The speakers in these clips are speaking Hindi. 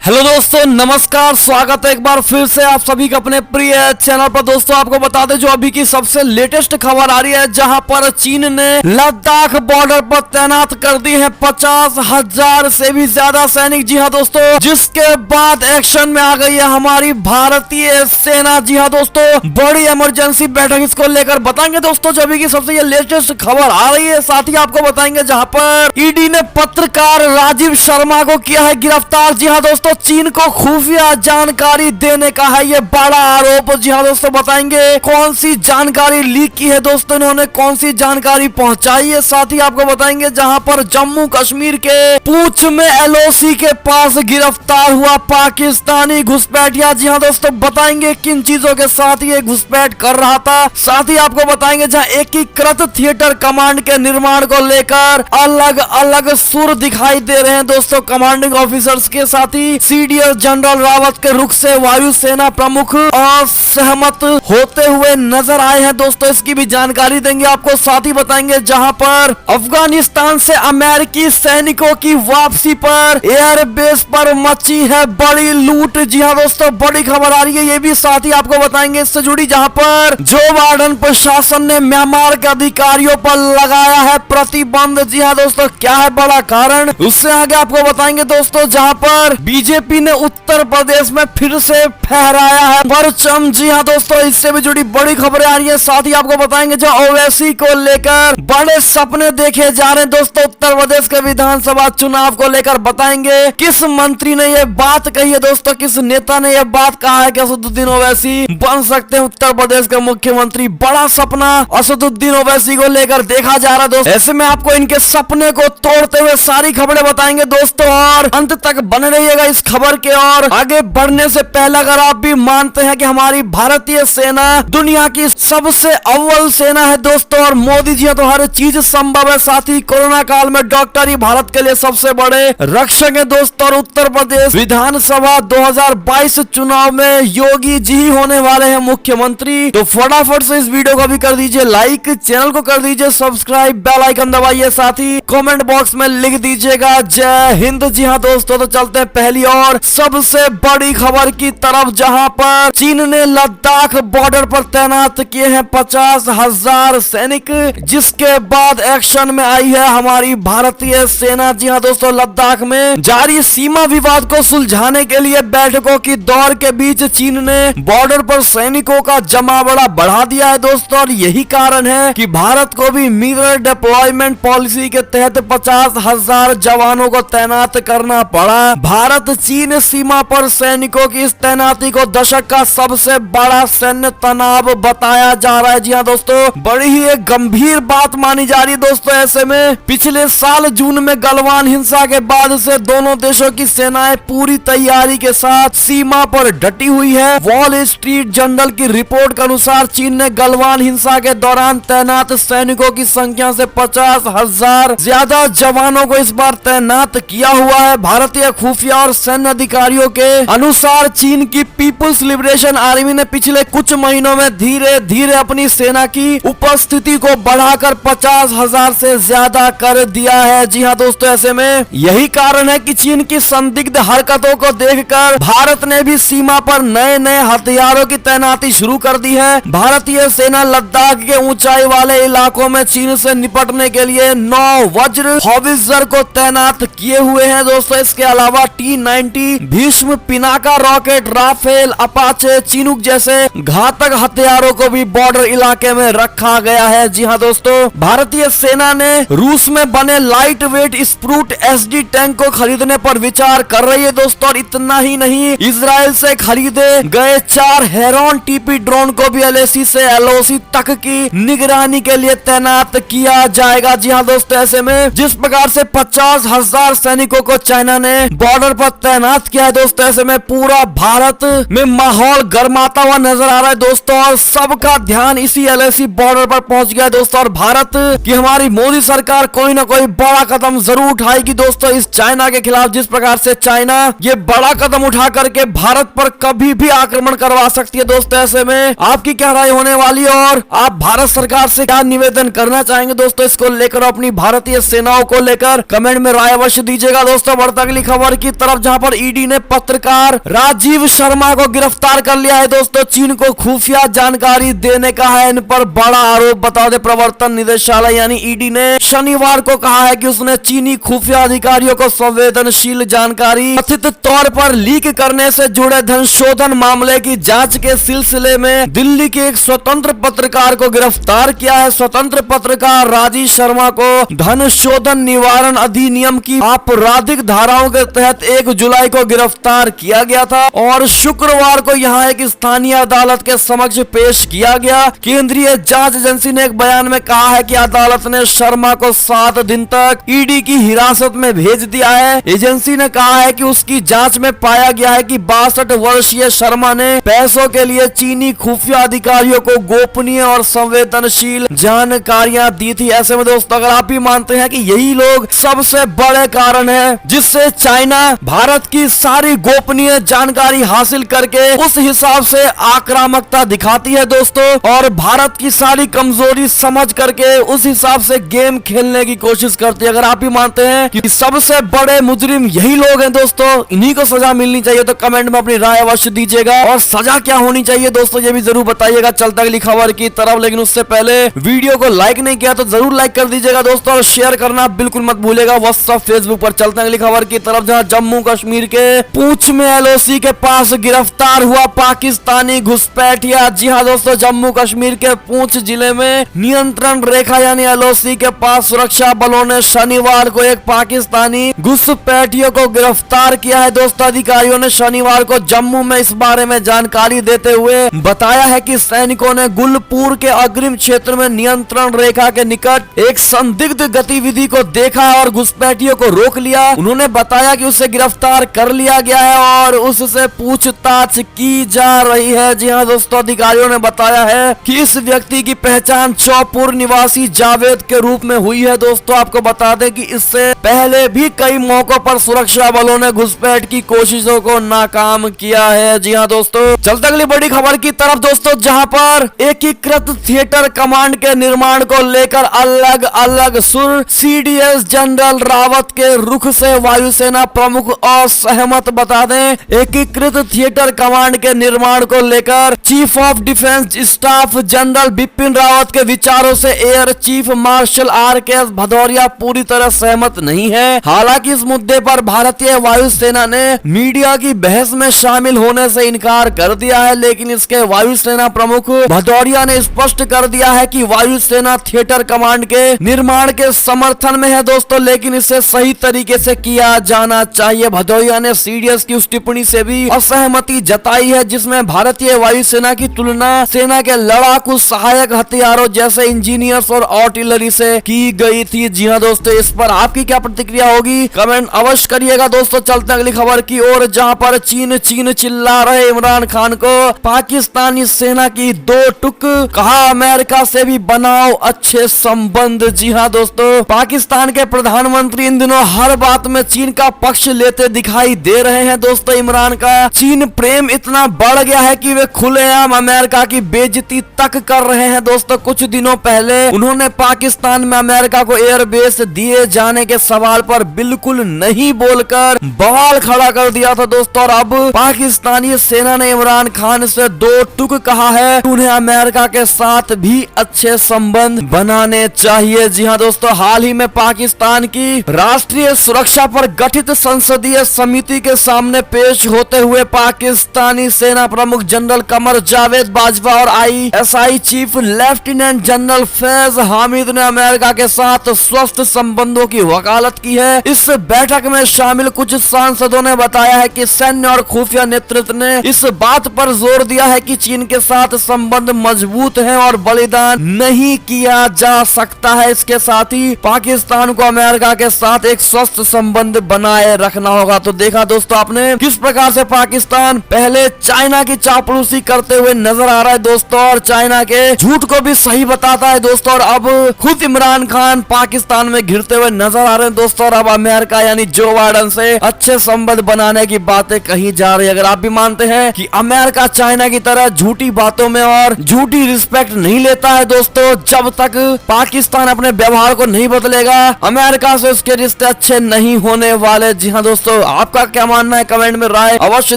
हेलो दोस्तों, नमस्कार। स्वागत है एक बार फिर से आप सभी का अपने प्रिय चैनल पर। दोस्तों आपको बता दें जो अभी की सबसे लेटेस्ट खबर आ रही है, जहां पर चीन ने लद्दाख बॉर्डर पर तैनात कर दी है 50,000 से भी ज्यादा सैनिक। जी हां दोस्तों, जिसके बाद एक्शन में आ गई है हमारी भारतीय सेना। जी हां दोस्तों, बड़ी इमरजेंसी बैठक इसको लेकर बताएंगे दोस्तों, जो अभी की सबसे ये लेटेस्ट खबर आ रही है। साथ ही आपको बताएंगे जहां पर ईडी ने पत्रकार राजीव शर्मा को किया है गिरफ्तार। जी हां दोस्तों, चीन को खुफिया जानकारी देने का है ये बड़ा आरोप। जी हाँ दोस्तों, बताएंगे कौन सी जानकारी लीक की है दोस्तों, इन्होंने कौन सी जानकारी पहुंचाई है। साथ ही आपको बताएंगे जहां पर जम्मू कश्मीर के पूंछ में एलओसी के पास गिरफ्तार हुआ पाकिस्तानी घुसपैठिया। जी हाँ दोस्तों, बताएंगे किन चीजों के साथ ये घुसपैठ कर रहा था। साथ ही आपको बताएंगे जहां एकीकृत थिएटर कमांड के निर्माण को लेकर अलग अलग सुर दिखाई दे रहे हैं दोस्तों कमांडिंग ऑफिसर्स के। साथ ही सीडीएस जनरल रावत के रुख से वायुसेना प्रमुख असहमत होते हुए नजर आए हैं दोस्तों, इसकी भी जानकारी देंगे आपको। साथ ही बताएंगे जहां पर अफगानिस्तान से अमेरिकी सैनिकों की वापसी पर एयरबेस पर मची है बड़ी लूट। जी हां दोस्तों, बड़ी खबर आ रही है ये भी। साथ ही आपको बताएंगे इससे जुड़ी, जहां पर जो बाइडेन प्रशासन ने म्यांमार के अधिकारियों पर लगाया है प्रतिबंध। जी हां दोस्तों, क्या है बड़ा कारण, उससे आगे आपको बताएंगे दोस्तों। जहां पर बीजेपी ने उत्तर प्रदेश में फिर से फहराया है परचम। जी हाँ दोस्तों, इससे भी जुड़ी बड़ी खबरें आ रही है। साथ ही आपको बताएंगे जो ओवैसी को लेकर बड़े सपने देखे जा रहे हैं दोस्तों उत्तर प्रदेश के विधानसभा चुनाव को लेकर। बताएंगे किस मंत्री ने ये बात कही है दोस्तों, किस नेता ने ये बात कहा है कि असदुद्दीन ओवैसी बन सकते हैं उत्तर प्रदेश के मुख्यमंत्री। बड़ा सपना असदुद्दीन ओवैसी को लेकर देखा जा रहा है दोस्तों। ऐसे में आपको इनके सपने को तोड़ते हुए सारी खबरें बताएंगे दोस्तों, और अंत तक बने रहिएगा इस खबर के। और आगे बढ़ने से पहले अगर आप भी मानते हैं कि हमारी भारतीय सेना दुनिया की सबसे अव्वल सेना है दोस्तों, और मोदी जी तो हर चीज संभव है। साथ ही कोरोना काल में डॉक्टर ही भारत के लिए सबसे बड़े रक्षक है दोस्तों। और उत्तर प्रदेश विधानसभा 2022 चुनाव में योगी जी ही होने वाले हैं मुख्यमंत्री। तो फटाफट से इस वीडियो को भी कर दीजिए लाइक, चैनल को कर दीजिए सब्सक्राइब, बेल आइकन दबाइए। साथ ही कमेंट बॉक्स में लिख दीजिएगा जय हिंद। जी हाँ दोस्तों, तो चलते हैं पहली और सबसे बड़ी खबर की तरफ, जहां पर चीन ने लद्दाख बॉर्डर पर तैनात किए हैं 50,000 सैनिक, जिसके बाद एक्शन में आई है हमारी भारतीय सेना। जी हां दोस्तों, लद्दाख में जारी सीमा विवाद को सुलझाने के लिए बैठकों की दौर के बीच चीन ने बॉर्डर पर सैनिकों का जमावड़ा बढ़ा दिया है दोस्तों। और यही कारण है कि भारत को भी मिरर डिप्लॉयमेंट पॉलिसी के तहत 50,000 जवानों को तैनात करना पड़ा। भारत चीन सीमा पर सैनिकों की इस तैनाती को दशक का सबसे बड़ा सैन्य तनाव बताया जा रहा है। जी हाँ दोस्तों, बड़ी ही एक गंभीर बात मानी जा रही है दोस्तों। ऐसे में पिछले साल जून में गलवान हिंसा के बाद से दोनों देशों की सेनाएं पूरी तैयारी के साथ सीमा पर डटी हुई है। वॉल स्ट्रीट जर्नल की रिपोर्ट के अनुसार चीन ने गलवान हिंसा के दौरान तैनात सैनिकों की संख्या से 50,000 ज्यादा जवानों को इस बार तैनात किया हुआ है। भारतीय खुफिया और सैन्य अधिकारियों के अनुसार चीन की पीपुल्स लिबरेशन आर्मी ने पिछले कुछ महीनों में धीरे धीरे अपनी सेना की उपस्थिति को बढ़ाकर 50,000 से ज्यादा कर दिया है। जी हाँ दोस्तों, ऐसे में यही कारण है कि चीन की संदिग्ध हरकतों को देखकर भारत ने भी सीमा पर नए नए हथियारों की तैनाती शुरू कर दी है। भारतीय सेना लद्दाख के ऊंचाई वाले इलाकों में चीन से निपटने के लिए 9 वज्र हॉवित्जर को तैनात किए हुए हैं दोस्तों। इसके अलावा T-90 Bhishma, Pinaka rocket, Rafale, Apache, Chinook जैसे घातक हथियारों को भी बॉर्डर इलाके में रखा गया है। जी हाँ दोस्तों, भारतीय सेना ने रूस में बने लाइट वेट स्प्रूट SD टैंक को खरीदने पर विचार कर रही है दोस्तों। और इतना ही नहीं, इजराइल से खरीदे गए 4 हेरॉन TP ड्रोन को भी LAC से LOC तक की निगरानी के लिए तैनात किया जाएगा। जी हाँ दोस्तों, ऐसे में जिस प्रकार से 50,000 सैनिकों को चाइना ने बॉर्डर पर तैनात किया है दोस्तों, ऐसे में पूरा भारत में माहौल गर्माता हुआ नजर आ रहा है दोस्तों। और सबका ध्यान इसी LAC बॉर्डर पर पहुंच गया है दोस्तों। और भारत की हमारी मोदी सरकार कोई ना कोई बड़ा कदम जरूर उठाएगी दोस्तों इस चाइना के खिलाफ। जिस प्रकार से चाइना ये बड़ा कदम उठा करके भारत पर कभी भी आक्रमण करवा सकती है दोस्तों। ऐसे में आपकी क्या राय होने वाली है, और आप भारत सरकार से क्या निवेदन करना चाहेंगे दोस्तों इसको लेकर, अपनी भारतीय सेनाओं को लेकर कमेंट में राय अवश्य दीजिएगा दोस्तों। बढ़ता अगली खबर की तरफ, जहां पर ईडी ने पत्रकार राजीव शर्मा को गिरफ्तार कर लिया है दोस्तों। चीन को खुफिया जानकारी देने का है इन पर बड़ा आरोप। बता दें प्रवर्तन निदेशालय यानी ईडी ने शनिवार को कहा है कि उसने चीनी खुफिया अधिकारियों को संवेदनशील जानकारी कथित तौर पर लीक करने से जुड़े धन शोधन मामले की जांच के सिलसिले में दिल्ली के एक स्वतंत्र पत्रकार को गिरफ्तार किया है। स्वतंत्र पत्रकार राजीव शर्मा को धन शोधन निवारण अधिनियम की आपराधिक धाराओं के तहत 1 जुलाई को गिरफ्तार किया गया था और शुक्रवार को यहां एक स्थानीय अदालत के समक्ष पेश किया गया। केंद्रीय जांच एजेंसी ने एक बयान में कहा है कि अदालत ने शर्मा को 7 दिन तक ईडी की हिरासत में भेज दिया है। एजेंसी ने कहा है कि उसकी जांच में पाया गया है कि 62 वर्षीय शर्मा ने पैसों के लिए चीनी खुफिया अधिकारियों को गोपनीय और संवेदनशील जानकारियां दी थी। ऐसे में दोस्तों अगर आप भी मानते हैं कि यही लोग सबसे बड़े कारण है जिससे चाइना भारत की सारी गोपनीय जानकारी हासिल करके उस हिसाब से आक्रामकता दिखाती है दोस्तों, और भारत की सारी कमजोरी समझ करके उस हिसाब से गेम खेलने की कोशिश करती है। अगर आप भी मानते हैं कि सबसे बड़े मुजरिम यही लोग हैं दोस्तों, इन्हीं को सजा मिलनी चाहिए, तो कमेंट में अपनी राय अवश्य दीजिएगा और सजा क्या होनी चाहिए दोस्तों ये भी जरूर बताइएगा। चलता अगली खबर की तरफ, लेकिन उससे पहले वीडियो को लाइक नहीं किया तो जरूर लाइक कर दीजिएगा दोस्तों और शेयर करना बिल्कुल मत भूलेगा व्हाट्सएप फेसबुक पर। चलते हैं अगली खबर की तरफ, जहां जम्मू कश्मीर के पूंछ में एलओसी के पास गिरफ्तार हुआ पाकिस्तानी घुसपैठिया। जी हां दोस्तों, जम्मू कश्मीर के पूंछ जिले में नियंत्रण रेखा यानी एलओसी के पास सुरक्षा बलों ने शनिवार को एक पाकिस्तानी घुसपैठियों को गिरफ्तार किया है दोस्तों। अधिकारियों ने शनिवार को जम्मू में इस बारे में जानकारी देते हुए बताया है कि सैनिकों ने गुलपुर के अग्रिम क्षेत्र में नियंत्रण रेखा के निकट एक संदिग्ध गतिविधि को देखा और घुसपैठियों को रोक लिया। उन्होंने बताया कि उसे गिरफ्तार कर लिया गया है और उससे पूछताछ की जा रही है। जी हाँ दोस्तों, अधिकारियों ने बताया है कि इस व्यक्ति की पहचान चौपुर निवासी जावेद के रूप में हुई है। दोस्तों आपको बता दें कि इससे पहले भी कई मौकों पर सुरक्षा बलों ने घुसपैठ की कोशिशों को नाकाम किया है। जी हाँ दोस्तों, चलते अगली बड़ी खबर की तरफ दोस्तों, जहां पर एकीकृत थिएटर कमांड के निर्माण को लेकर अलग अलग सुर। सीडीएस जनरल रावत के रुख से वायुसेना प्रमुख असहमत। बता दें एकीकृत थिएटर कमांड के निर्माण को लेकर chief of defence staff general Bipin Rawat के विचारों से air chief marshal RKS Bhadauria पूरी तरह सहमत नहीं है। हालांकि इस मुद्दे पर भारतीय वायुसेना ने मीडिया की बहस में शामिल होने से इनकार कर दिया है, लेकिन इसके वायुसेना प्रमुख भदौरिया ने स्पष्ट कर दिया है कि वायुसेना थिएटर कमांड के निर्माण के समर्थन में है दोस्तों, लेकिन इसे सही तरीके से किया जाना चाहिए। भदौरिया ने सीडीएस की उस टिप्पणी से भी असहमति जताई है जिसमें भारतीय वायुसेना की तुलना सेना के लड़ाकू सहायक हथियारों जैसे इंजीनियर्स और आर्टिलरी से की गई थी। जी हाँ दोस्तों, इस पर आपकी क्या प्रतिक्रिया होगी कमेंट अवश्य करिएगा दोस्तों। चलते अगली खबर की ओर, जहां पर चीन चिल्ला रहे इमरान खान को पाकिस्तानी सेना की 2 टुक, कहा अमेरिका से भी बनाओ अच्छे संबंध। जी हाँ दोस्तों, पाकिस्तान के प्रधानमंत्री इन दिनों हर बात में चीन का पक्ष लेते दिखाई दे रहे हैं दोस्तों। इमरान का चीन प्रेम इतना बढ़ गया है कि वे खुलेआम अमेरिका की बेइज्जती तक कर रहे हैं दोस्तों। कुछ दिनों पहले उन्होंने पाकिस्तान में अमेरिका को एयरबेस दिए जाने के सवाल पर बिल्कुल नहीं बोलकर बवाल खड़ा कर दिया था दोस्तों, और अब पाकिस्तानी सेना ने इमरान खान से 2 टुक कहा है उन्हें अमेरिका के साथ भी अच्छे संबंध बनाने चाहिए। जी हाँ दोस्तों, हाल ही में पाकिस्तान की राष्ट्रीय सुरक्षा पर गठित संसदीय समिति के सामने पेश होते हुए पाकिस्तानी सेना प्रमुख जनरल कमर जावेद बाजवा और ISI chief lieutenant general Faiz Hamid ने अमेरिका के साथ स्वस्थ संबंधों की वकालत की है। इस बैठक में शामिल कुछ सांसदों ने बताया है कि सैन्य और खुफिया नेतृत्व ने इस बात पर जोर दिया है कि चीन के साथ संबंध मजबूत हैं और बलिदान नहीं किया जा सकता है। इसके साथ ही पाकिस्तान को अमेरिका के साथ एक स्वस्थ संबंध बनाए रखना होगा। तो देखा दोस्तों आपने किस प्रकार से पाकिस्तान पहले चाइना की चापलूसी करते हुए नजर आ रहा है दोस्तों, और चाइना के झूठ को भी सही बताता है दोस्तों, और अब खुद इमरान खान पाकिस्तान में घिरते हुए नजर आ रहे हैं दोस्तों, और अब अमेरिका यानी जो बाइडेन से अच्छे संबंध बनाने की बातें कही जा रही है। अगर आप भी मानते हैं कि अमेरिका चाइना की तरह झूठी बातों में और झूठी रिस्पेक्ट नहीं लेता है दोस्तों, जब तक पाकिस्तान अपने व्यवहार को नहीं बदलेगा अमेरिका से उसके रिश्ते अच्छे नहीं होने वाले। जी हाँ दोस्तों, आपका क्या मानना है कमेंट में राय अवश्य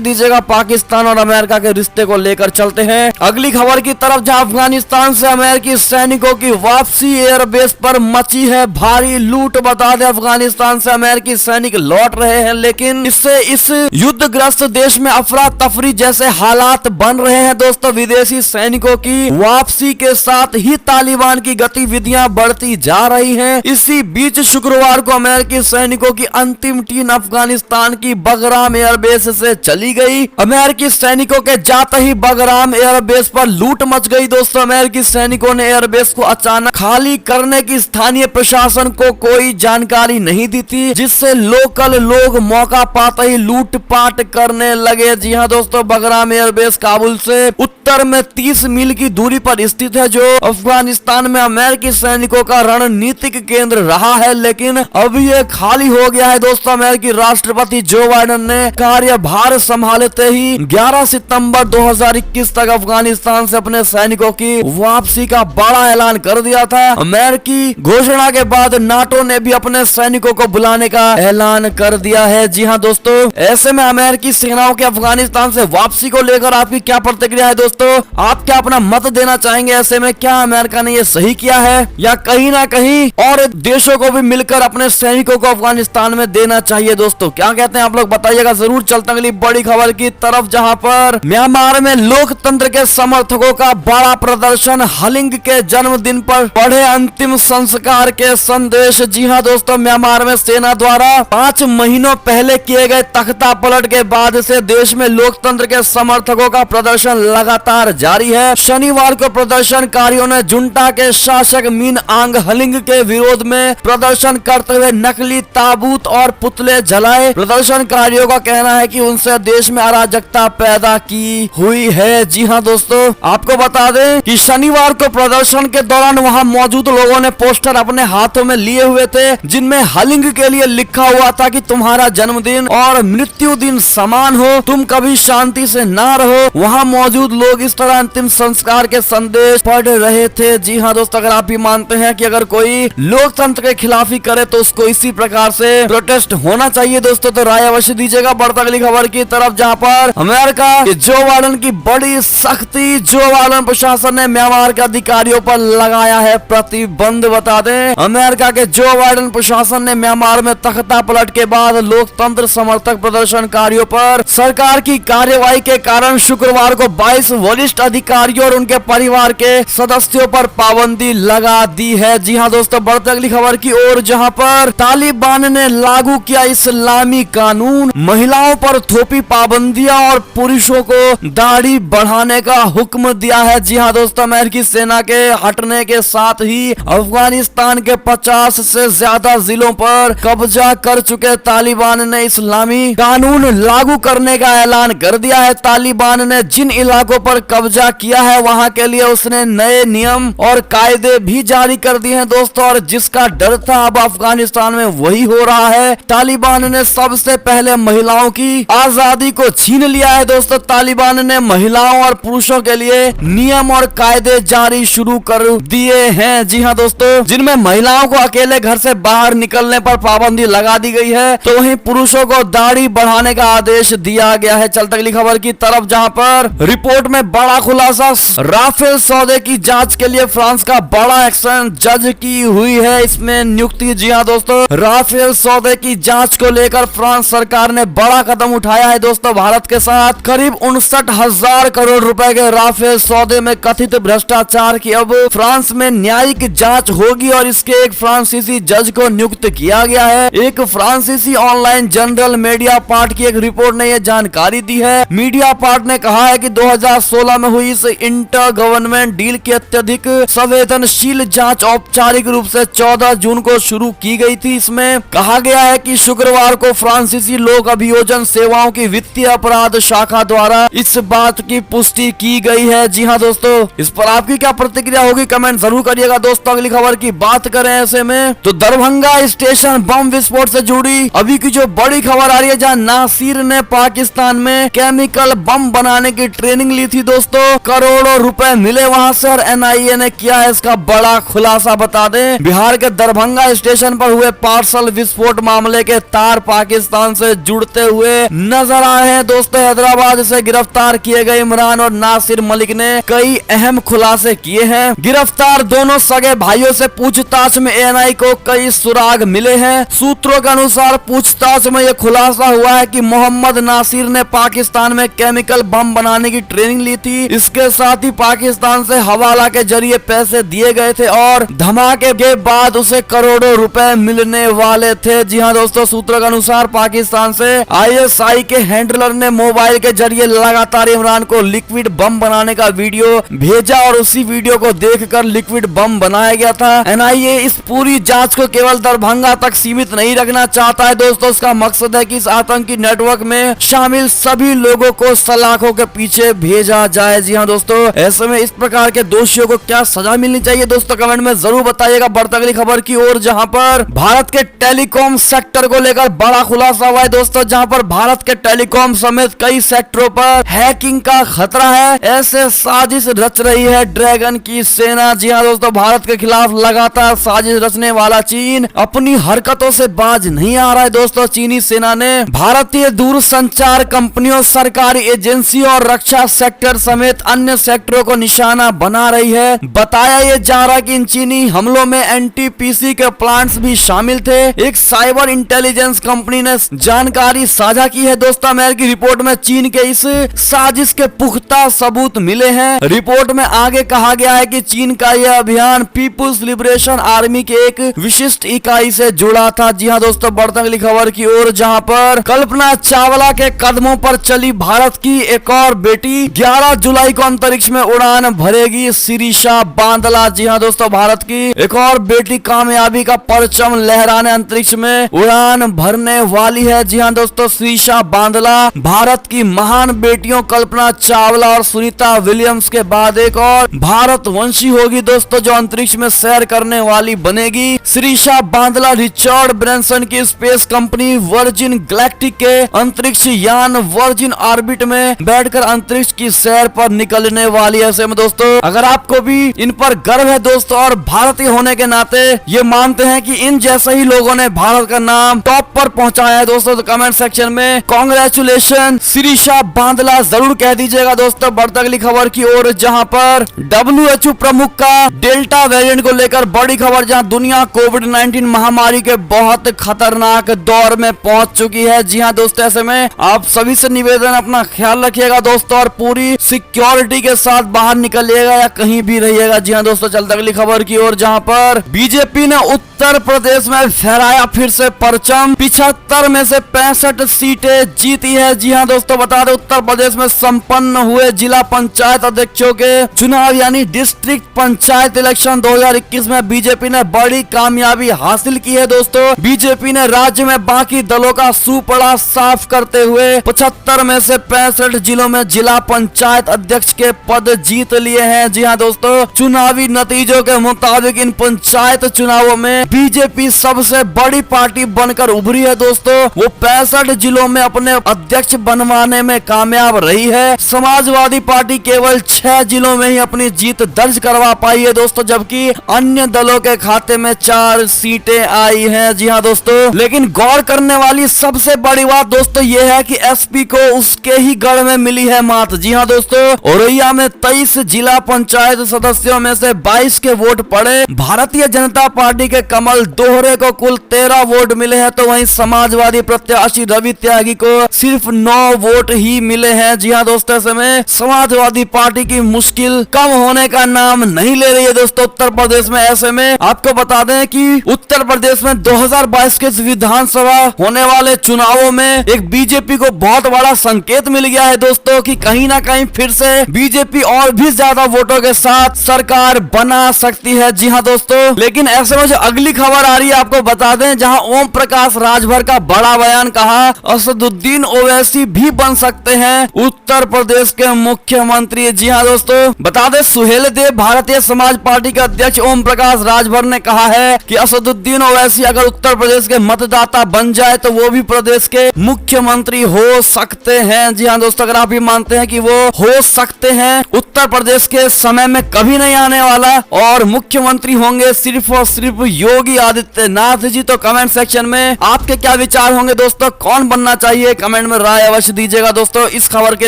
दीजिएगा। पाकिस्तान और अमेरिका के रिश्ते को लेकर चलते हैं अगली खबर की तरफ, जहां अफगानिस्तान से अमेरिकी सैनिकों की वापसी, एयरबेस पर मची है भारी लूट। बता दें अफगानिस्तान से अमेरिकी सैनिक लौट रहे हैं, लेकिन इससे इस युद्धग्रस्त देश में अफरा तफरी जैसे हालात बन रहे हैं। दोस्तों विदेशी सैनिकों की वापसी के साथ ही तालिबान की गतिविधियां बढ़ती जा रही हैं। इसी बीच शुक्रवार को अमेरिकी सैनिकों की अंतिम टीम अफगानिस्तान की बगराम एयरबेस से चली गई। अमेरिकी सैनिकों के जाते ही बगराम एयरबेस पर लूट मच गई। दोस्तों अमेरिकी सैनिकों ने एयरबेस को अचानक खाली करने की स्थानीय प्रशासन को कोई जानकारी नहीं दी थी, जिससे लोकल लोग मौका पाते ही लूटपाट करने लगे। जी हां दोस्तों, बगराम एयरबेस काबुल से उत्तर में 30 मील की दूरी पर स्थित है, जो अफगानिस्तान में अमेरिकी सैनिकों का रणनीतिक केंद्र रहा है, लेकिन अब ये खाली हो गया है। दोस्तों अमेरिकी राष्ट्रपति जो बाइडेन ने कार्यभार संभालते ही 11 सितंबर 2021 तक अफगानिस्तान से अपने सैनिकों की वापसी का बड़ा ऐलान कर दिया था। अमेरिकी घोषणा के बाद नाटो ने भी अपने सैनिकों को बुलाने का ऐलान कर दिया है। जी हाँ दोस्तों, ऐसे में अमेरिकी सेनाओं के अफगानिस्तान से वापसी को लेकर आपकी क्या प्रतिक्रिया है? दोस्तों आप क्या अपना मत देना चाहेंगे? ऐसे में क्या अमेरिका ने ये सही किया है या कहीं ना कहीं और देशों को भी मिलकर अपने सैनिकों को अफगानिस्तान में देना चाहिए? दोस्तों क्या कहते हैं आप लोग बताइएगा जरूर। चलते अगली बड़ी खबर की तरफ, जहां पर म्यांमार में लोकतंत्र के समर्थकों का बड़ा प्रदर्शन, हलिंग के जन्मदिन पर पढ़े अंतिम संस्कार के संदेश। जी हां दोस्तों, म्यांमार में सेना द्वारा 5 महीनों पहले किए गए तख्ता पलट के बाद से देश में लोकतंत्र के समर्थकों का प्रदर्शन लगातार जारी है। शनिवार को प्रदर्शनकारियों ने जुंटा के शासक मिन आंग हलिंग के विरोध में प्रदर्शन करते हुए नकली ताबूत और पुतले जलाए। प्रदर्शनकारियों का कहना है कि उनसे देश में अराजकता पैदा की हुई है। जी हां दोस्तों, आपको बता दें कि शनिवार को प्रदर्शन के दौरान वहां मौजूद लोगों ने पोस्टर अपने हाथों में लिए हुए थे, जिनमें हलिंग के लिए लिखा हुआ था कि तुम्हारा जन्मदिन और मृत्यु दिन समान हो, तुम कभी शांति से ना रहो। वहां मौजूद लोग इस तरह अंतिम संस्कार के संदेश पढ़ रहे थे। जी हाँ दोस्तों, अगर आप भी मानते हैं कि अगर कोई लोकतंत्र के खिलाफी करे तो उसको इसी प्रकार से प्रोटेस्ट होना चाहिए दोस्तों, तो राय अवश्य दीजिएगा। बढ़ता अगली खबर की तरफ, जहां पर अमेरिका के जो बाइडेन की बड़ी सख्ती, जो बाइडेन प्रशासन ने म्यांमार के अधिकारियों पर लगाया है प्रतिबंध। बता दें अमेरिका के जो बाइडेन प्रशासन ने म्यांमार में तख्ता पलट के बाद लोकतंत्र समर्थक प्रदर्शनकारियों पर सरकार की कार्यवाही के कारण शुक्रवार को 22 वरिष्ठ अधिकारियों और उनके परिवार के सदस्यों पर पाबंदी लगा दी है। जी हां दोस्तों, बढ़ते अगली खबर की ओर, जहां पर तालिबान ने लागू किया इस्लामी कानून, महिलाओं पर थोपी पाबंदियां और पुरुषों को दाढ़ी बढ़ाने का हुक्म दिया है। जी हां दोस्तों, अमेरिकी सेना के हटने के साथ ही अफगानिस्तान के 50 से ज्यादा जिलों पर कब्जा कर चुके तालिबान ने इस्लामी कानून लागू करने का ऐलान कर दिया है। तालिबान ने जिन इलाकों पर कब्जा किया है वहां के लिए उसने नए नियम और कायदे भी जारी कर दिए हैं दोस्तों, और जिसका डर था अब अफगानिस्तान में वही हो रहा है। तालिबान ने सबसे पहले महिलाओं की आजादी को छीन लिया है दोस्तों। तालिबान ने महिलाओं और पुरुषों के लिए नियम और कायदे जारी शुरू कर दिए हैं। जी हाँ दोस्तों, जिनमें महिलाओं को अकेले घर से बाहर निकलने पर पाबंदी लगा दी गई है, तो वहीं पुरुषों को दाढ़ी बढ़ाने का आदेश दिया गया है। चलते अगली खबर की तरफ, जहां पर रिपोर्ट में बड़ा खुलासा, राफेल सौदे की जांच के लिए फ्रांस का बड़ा एक्शन जज की हुई है इसमें नियुक्ति। जी हां दोस्तों, राफेल सौदे की जांच को लेकर फ्रांस सरकार ने बड़ा कदम उठाया है दोस्तों। भारत के साथ करीब 59,000 करोड़ रुपए के राफेल सौदे में कथित भ्रष्टाचार की अब फ्रांस में न्यायिक जांच होगी और इसके एक फ्रांसीसी जज को नियुक्त किया गया है। एक फ्रांसीसी ऑनलाइन जनरल मीडिया पार्ट की एक रिपोर्ट ने यह जानकारी दी है। मीडिया पार्ट ने कहा है कि 2016 में हुई इस इंटर गवर्नमेंट डील की अत्यधिक संवेदनशील जांच औपचारिक रूप से 14 जून को शुरू की गई थी। इसमें कहा गया है कि शुक्रवार को फ्रांसीसी लोक अभियोजन सेवाओं की वित्तीय अपराध शाखा द्वारा इस बात की पुष्टि की गई है। जी हाँ दोस्तों, इस पर आपकी क्या प्रतिक्रिया होगी कमेंट जरूर करिएगा दोस्तों। अगली खबर की बात करें ऐसे में, तो दरभंगा स्टेशन बम विस्फोट से जुड़ी अभी की जो बड़ी खबर आ रही है, जहां नासिर ने पाकिस्तान में केमिकल बम बनाने की ट्रेनिंग ली थी दोस्तों, करोड़ों रुपए मिले वहां से और एनआईए ने किया है इसका बड़ा खुलासा। बता दें, बिहार के दरभंगा स्टेशन पर हुए पार्सल विस्फोट मामले के तार पाकिस्तान से जुड़ते हुए नजर आए हैं दोस्तों। हैदराबाद से गिरफ्तार किए गए इमरान और नासिर मलिक ने कई अहम खुलासे किए हैं। गिरफ्तार दोनों सगे भाइयों से पूछताछ में एएनआई को कई सुराग मिले हैं। सूत्रों के अनुसार पूछताछ में यह खुलासा हुआ है कि मोहम्मद नासिर ने पाकिस्तान में केमिकल बम बनाने की ट्रेनिंग ली थी। इसके साथ ही पाकिस्तान से हवाला के जरिए पैसे दिए गए थे और धमाके के बाद उसे करोड़ों रुपए मिलने वाले थे। जी हाँ दोस्तों, सूत्रों के अनुसार पाकिस्तान से आईएसआई के हैंडलर ने मोबाइल के जरिए लगातार इमरान को लिक्विड बम बनाने का वीडियो भेजा और उसी वीडियो को देखकर लिक्विड बम बनाया गया था। एनआईए इस पूरी जांच को केवल दरभंगा तक सीमित नहीं रखना चाहता है दोस्तों। इसका मकसद है कि इस आतंकी नेटवर्क में शामिल सभी लोगों को सलाखों के पीछे भेजा जाए। जी हाँ दोस्तों, ऐसे में इस प्रकार के दोषियों को क्या सजा मिलनी चाहिए दोस्तों, कमेंट में जरूर बताइएगा। बढ़ती अगली खबर की ओर, जहां पर भारत के टेलीकॉम सेक्टर को लेकर बड़ा खुलासा हुआ है दोस्तों। जहां पर भारत के टेलीकॉम समेत कई सेक्टरों पर हैकिंग का खतरा है, ऐसे साजिश रच रही है ड्रैगन की सेना। जी हाँ दोस्तों, भारत के खिलाफ लगातार साजिश रचने वाला चीन अपनी हरकतों से बाज नहीं आ रहा है दोस्तों। चीनी सेना ने भारतीय दूरसंचार कंपनियों, सरकारी एजेंसियों और रक्षा सेक्टर समेत अन्य सेक्टरों को निशाना बना रही है। बताया ये जा रहा है कि इन चीनी हमलों में एनटीपीसी के प्लांट्स भी शामिल थे। एक साइबर इंटेलिजेंस कंपनी ने जानकारी साझा की है दोस्तों। अमेरिकी रिपोर्ट में चीन के इस साजिश के पुख्ता सबूत मिले हैं। रिपोर्ट में आगे कहा गया है कि चीन का यह अभियान पीपुल्स लिबरेशन आर्मी के एक विशिष्ट इकाई से जुड़ा था। जी हाँ दोस्तों, बढ़ती अगली खबर की ओर, जहां पर कल्पना चावला के कदमों पर चली भारत की एक और बेटी 11 जुलाई को अंतरिक्ष में उड़ान भरेगी, शिरीषा बांदला। जी हाँ दोस्तों, भारत की एक और बेटी कामयाबी का परचम लहराने अंतरिक्ष में उड़ान भरने वाली है। जी हाँ दोस्तों, शिरीषा बांदला भारत की महान बेटियों कल्पना चावला और सुनीता विलियम्स के बाद एक और भारतवंशी होगी दोस्तों, जो अंतरिक्ष में सैर करने वाली बनेगी। शिरीषा बांदला रिचर्ड ब्रैंसन की स्पेस कंपनी वर्जिन गैलेक्टिक के अंतरिक्ष यान वर्जिन ऑर्बिट में बैठकर अंतरिक्ष की सैर पर निकलने वाली है। ऐसे में दोस्तों, अगर आपको भी इन पर गर्व है दोस्तों और भारतीय होने के नाते ये मानते हैं कि इन जैसे ही लोगों ने भारत का नाम टॉप पर पहुंचाया है दोस्तों, तो कमेंट सेक्शन में कांग्रेचुलेशन शिरीषा बांदला जरूर कह दीजिएगा दोस्तों। बढ़ती अगली खबर की ओर, जहां पर WHO प्रमुख का डेल्टा वेरिएंट को लेकर बड़ी खबर, जहां दुनिया कोविड-19 महामारी के बहुत खतरनाक दौर में पहुंच चुकी है। जी हां दोस्तों, ऐसे में आप सभी से निवेदन, अपना ख्याल रखिएगा दोस्तों और पूरी सिक्योरिटी के साथ बाहर निकलिएगा या कहीं भी रहिएगा। जी हां दोस्तों, चलते अगली खबर की ओर, जहां पर बीजेपी ने उत्तर प्रदेश में फहराया फिर से परचम, 75 में से 65 सीटें जीती है। जी हां दोस्तों, बता दें उत्तर प्रदेश में संपन्न हुए जिला पंचायत अध्यक्षों के चुनाव यानी डिस्ट्रिक्ट पंचायत इलेक्शन 2021 में बीजेपी ने बड़ी कामयाबी हासिल की है दोस्तों। बीजेपी ने राज्य में बाकी दलों का सुपड़ा साफ करते हुए 75 में से 65 जिलों में जिला पंचायत अध्यक्ष के पद जीत लिए हैं। जी हां दोस्तों, चुनावी नतीजों के मुताबिक इन पंचायत चुनावों में बीजेपी सबसे बड़ी पार्टी बनकर उभरी है दोस्तों। वो 65 जिलों में अपने अध्यक्ष बनवाने में कामयाब रही है। समाजवादी पार्टी केवल 6 जिलों में ही अपनी जीत दर्ज करवा पाई है दोस्तों, जबकि अन्य दलों के खाते में 4 सीटें आई हैं। जी हाँ दोस्तों, लेकिन गौर करने वाली सबसे बड़ी बात दोस्तों ये है कि एसपी को उसके ही गढ़ में मिली है मात। जी हाँ दोस्तों, औरैया में 23 जिला पंचायत सदस्यों में से 22 के वोट पड़े। भारतीय जनता पार्टी के कमल दोहरे को कुल 13 वोट मिले हैं, तो वहीं समाजवादी प्रत्याशी रवि त्यागी को सिर्फ 9 वोट ही मिले हैं। जी हाँ दोस्तों, ऐसे में समाजवादी पार्टी की मुश्किल कम होने का नाम नहीं ले रही है दोस्तों उत्तर प्रदेश में। ऐसे में आपको बता दें कि उत्तर प्रदेश में 2022 के विधानसभा होने वाले चुनावों में एक बीजेपी को बहुत बड़ा संकेत मिल गया है दोस्तों कि कहीं ना कहीं फिर से बीजेपी और भी ज्यादा वोटों के साथ सरकार बना सकती है। जी हाँ दोस्तों, लेकिन ऐसे में जो अगली खबर आ रही है आपको बता दें, जहां ओम प्रकाश राय राजभर का बड़ा बयान, कहा असदुद्दीन ओवैसी भी बन सकते हैं उत्तर प्रदेश के मुख्यमंत्री। जी हाँ दोस्तों, बता दें सुहेल देव भारतीय समाज पार्टी के अध्यक्ष ओम प्रकाश राजभर ने कहा है कि असदुद्दीन ओवैसी अगर उत्तर प्रदेश के मतदाता बन जाए तो वो भी प्रदेश के मुख्यमंत्री हो सकते हैं। जी हाँ दोस्तों, अगर आप ये मानते हैं कि वो हो सकते हैं, उत्तर प्रदेश के समय में कभी नहीं आने वाला और मुख्यमंत्री होंगे सिर्फ और सिर्फ योगी आदित्यनाथ जी, तो कमेंट सेक्शन में आपके क्या विचार होंगे दोस्तों, कौन बनना चाहिए, कमेंट में राय अवश्य दीजिएगा दोस्तों। इस खबर के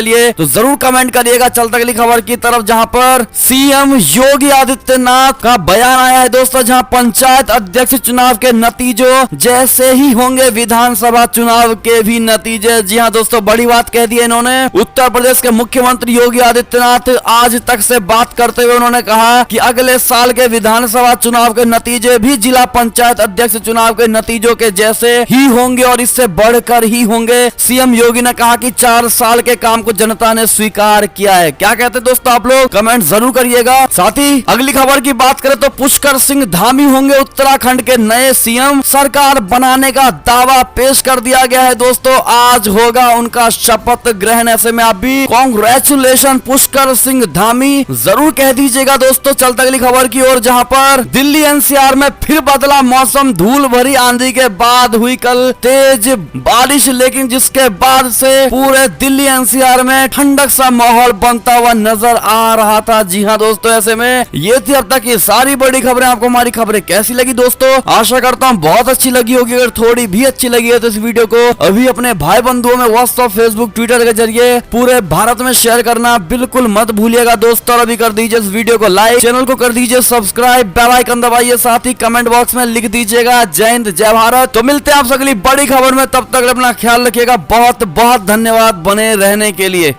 लिए तो जरूर कमेंट करिएगा। चलते अगली खबर की तरफ, जहां पर सीएम योगी आदित्यनाथ का बयान आया है दोस्तों, जहां पंचायत अध्यक्ष चुनाव के नतीजों जैसे ही होंगे विधानसभा चुनाव के भी नतीजे। जी हाँ दोस्तों, बड़ी बात कह दी है इन्होंने। उत्तर प्रदेश के मुख्यमंत्री योगी आदित्यनाथ आज तक से बात करते हुए उन्होंने कहा कि अगले साल के विधानसभा चुनाव के नतीजे भी जिला पंचायत अध्यक्ष चुनाव के नतीजों के जैसे ही होंगे और इससे बढ़कर ही होंगे। सीएम योगी ने कहा कि 4 साल के काम को जनता ने स्वीकार किया है। क्या कहते हैं दोस्तों आप लोग, कमेंट जरूर करिएगा। साथ ही अगली खबर की बात करें तो पुष्कर सिंह धामी होंगे उत्तराखंड के नए सीएम, सरकार बनाने का दावा पेश कर दिया गया है दोस्तों। आज होगा उनका शपथ ग्रहण। ऐसे में आप भी कांग्रेचुलेशन पुष्कर सिंह धामी जरूर कह दीजिएगा दोस्तों। चलते अगली खबर की ओर, जहां पर दिल्ली एनसीआर में फिर बदला मौसम, धूल भरी आंधी के बाद हुई कल तेज बारिश, लेकिन जिसके बाद से पूरे दिल्ली एनसीआर में ठंडक सा माहौल बनता हुआ नजर आ रहा था। जी हाँ दोस्तों, ऐसे में ये थी अब तक की सारी बड़ी खबरें। आपको हमारी खबरें कैसी लगी दोस्तों, आशा करता हूँ बहुत अच्छी लगी होगी। अगर थोड़ी भी अच्छी लगी है तो इस वीडियो को अभी अपने भाई बंधुओं में व्हाट्सएप, फेसबुक, ट्विटर के जरिए पूरे भारत में शेयर करना बिल्कुल मत भूलिएगा दोस्तों। और अभी कर दीजिए इस वीडियो को लाइक, चैनल को कर दीजिए सब्सक्राइब, बेल आइकन दबाइए, साथ ही कमेंट बॉक्स में लिख दीजिएगा जय हिंद जय भारत। तो मिलते हैं आप अगली बड़ी खबर में, तब तक अपना ख्याल रखिएगा। बहुत बहुत धन्यवाद बने रहने के लिए।